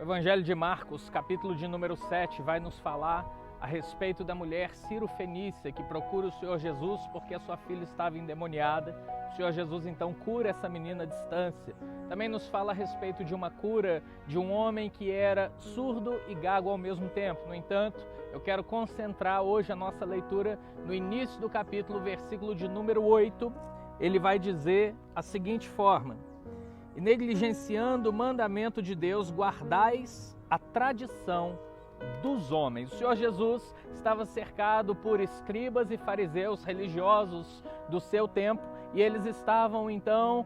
O Evangelho de Marcos, capítulo de número 7, vai nos falar a respeito da mulher Ciro-fenícia que procura o Senhor Jesus porque a sua filha estava endemoniada. O Senhor Jesus então cura essa menina à distância. Também nos fala a respeito de uma cura de um homem que era surdo e gago ao mesmo tempo. No entanto, eu quero concentrar hoje a nossa leitura no início do capítulo, versículo de número 8. Ele vai dizer a seguinte forma: e negligenciando o mandamento de Deus, guardais a tradição dos homens. O Senhor Jesus estava cercado por escribas e fariseus religiosos do seu tempo, e eles estavam então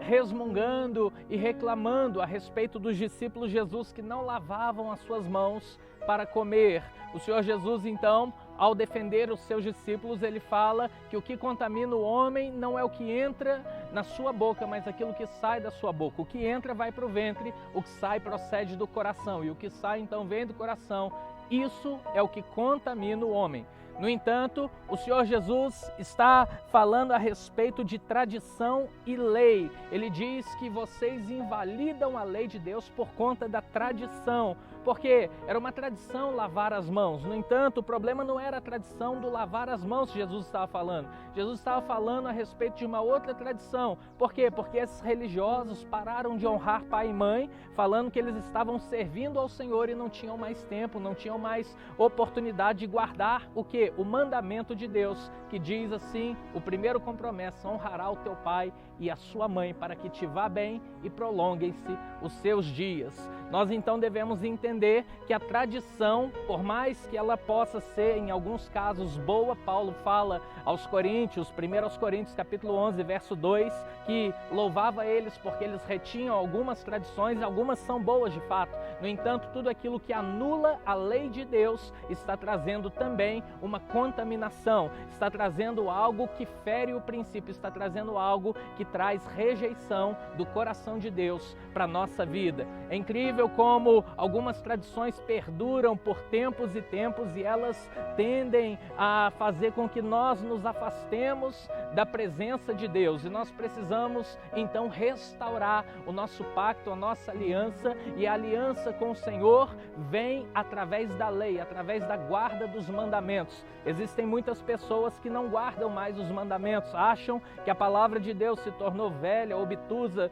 resmungando e reclamando a respeito dos discípulos de Jesus que não lavavam as suas mãos para comer. O Senhor Jesus então, ao defender os seus discípulos, ele fala que o que contamina o homem não é o que entra na sua boca, mas aquilo que sai da sua boca. O que entra vai para o ventre, o que sai procede do coração, e o que sai então vem do coração. Isso é o que contamina o homem. No entanto, o Senhor Jesus está falando a respeito de tradição e lei. Ele diz que vocês invalidam a lei de Deus por conta da tradição, porque era uma tradição lavar as mãos. No entanto, o problema não era a tradição do lavar as mãos que Jesus estava falando. Jesus estava falando a respeito de uma outra tradição. Por quê? Porque esses religiosos pararam de honrar pai e mãe, falando que eles estavam servindo ao Senhor e não tinham mais tempo, não tinham mais oportunidade de guardar o quê? O mandamento de Deus, que diz assim, o primeiro compromisso: honrará o teu pai e a sua mãe, para que te vá bem e prolonguem-se os seus dias. Nós então devemos entender que a tradição, por mais que ela possa ser em alguns casos boa, Paulo fala aos Coríntios, 1 Coríntios capítulo 11, verso 2, que louvava eles porque eles retinham algumas tradições, algumas são boas de fato. No entanto, tudo aquilo que anula a lei de Deus está trazendo também uma contaminação, está trazendo algo que fere o princípio, está trazendo algo que traz rejeição do coração de Deus para a nossa vida. É incrível como algumas tradições perduram por tempos e tempos e elas tendem a fazer com que nós nos afastemos da presença de Deus, e nós precisamos então restaurar o nosso pacto, a nossa aliança, e a aliança com o Senhor vem através da lei, através da guarda dos mandamentos. Existem muitas pessoas que não guardam mais os mandamentos, acham que a palavra de Deus se tornou velha, obtusa,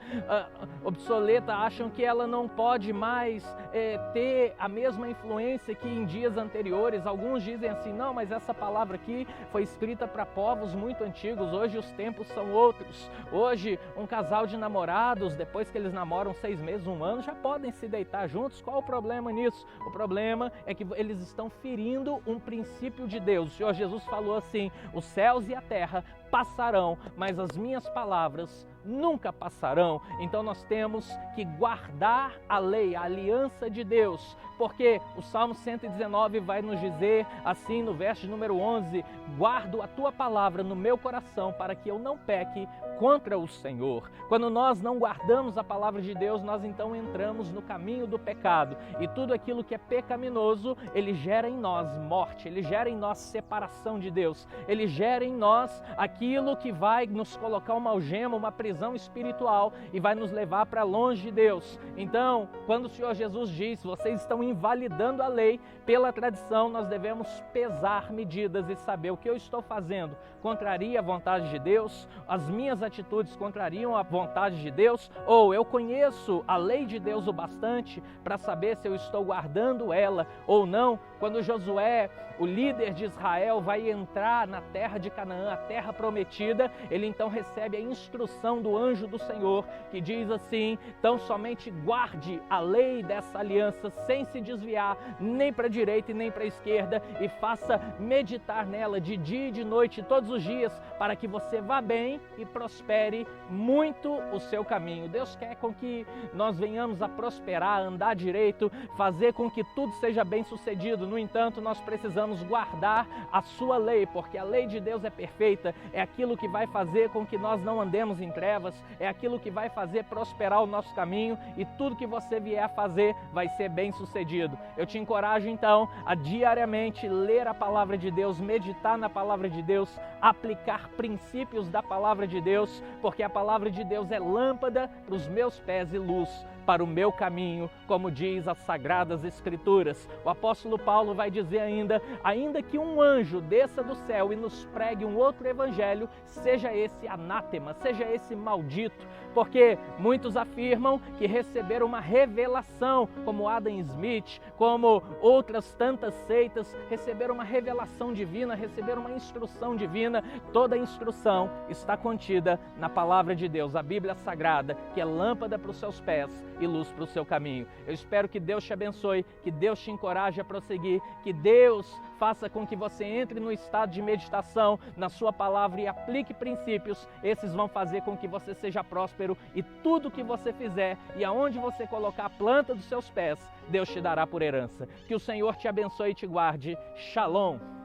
obsoleta, acham que ela não pode mais ter a mesma influência que em dias anteriores. Alguns dizem assim: não, mas essa palavra aqui foi escrita para povos muito antigos, hoje os tempos são outros. Hoje um casal de namorados, depois que eles namoram 6 meses, 1 ano, já podem se deitar juntos. Qual o problema nisso? O problema é que eles estão ferindo um princípio de Deus. O Senhor Jesus falou assim: os céus e a terra passarão, mas as minhas palavras nunca passarão. Então nós temos que guardar a lei, a aliança de Deus, porque o Salmo 119 vai nos dizer assim no verso número 11: guardo a tua palavra no meu coração para que eu não peque contra o Senhor. Quando nós não guardamos a palavra de Deus, nós então entramos no caminho do pecado, e tudo aquilo que é pecaminoso, ele gera em nós morte, ele gera em nós separação de Deus, ele gera em nós aquilo que vai nos colocar uma algema, uma prisão espiritual, e vai nos levar para longe de Deus. Então, quando o Senhor Jesus diz: vocês estão invalidando a lei pela tradição, nós devemos pesar medidas e saber: o que eu estou fazendo contraria a vontade de Deus? As minhas atitudes contrariam a vontade de Deus? Ou eu conheço a lei de Deus o bastante para saber se eu estou guardando ela ou não? Quando Josué, o líder de Israel, vai entrar na terra de Canaã, a terra prometida, ele então recebe a instrução do anjo do Senhor, que diz assim: então somente guarde a lei dessa aliança sem se desviar nem para a direita e nem para a esquerda, e faça meditar nela de dia e de noite todos os dias, para que você vá bem e prospere muito o seu caminho. Deus quer com que nós venhamos a prosperar, a andar direito, fazer com que tudo seja bem sucedido. No entanto, nós precisamos guardar a sua lei, porque a lei de Deus é perfeita, é aquilo que vai fazer com que nós não andemos em trevas, é aquilo que vai fazer prosperar o nosso caminho, e tudo que você vier a fazer vai ser bem sucedido. Eu te encorajo então a diariamente ler a palavra de Deus, meditar na palavra de Deus, aplicar princípios da palavra de Deus, porque a palavra de Deus é lâmpada para os meus pés e luz para o meu caminho, como diz as Sagradas Escrituras. O apóstolo Paulo vai dizer ainda que um anjo desça do céu e nos pregue um outro evangelho, seja esse anátema, seja esse maldito, porque muitos afirmam que receberam uma revelação, como Adam Smith, como outras tantas seitas, receberam uma revelação divina, receberam uma instrução divina. Toda a instrução está contida na palavra de Deus, a Bíblia Sagrada, que é lâmpada para os seus pés e luz para o seu caminho. Eu espero que Deus te abençoe, que Deus te encoraje a prosseguir, que Deus faça com que você entre no estado de meditação na sua palavra e aplique princípios. Esses vão fazer com que você seja próspero e tudo que você fizer e aonde você colocar a planta dos seus pés, Deus te dará por herança. Que o Senhor te abençoe e te guarde. Shalom!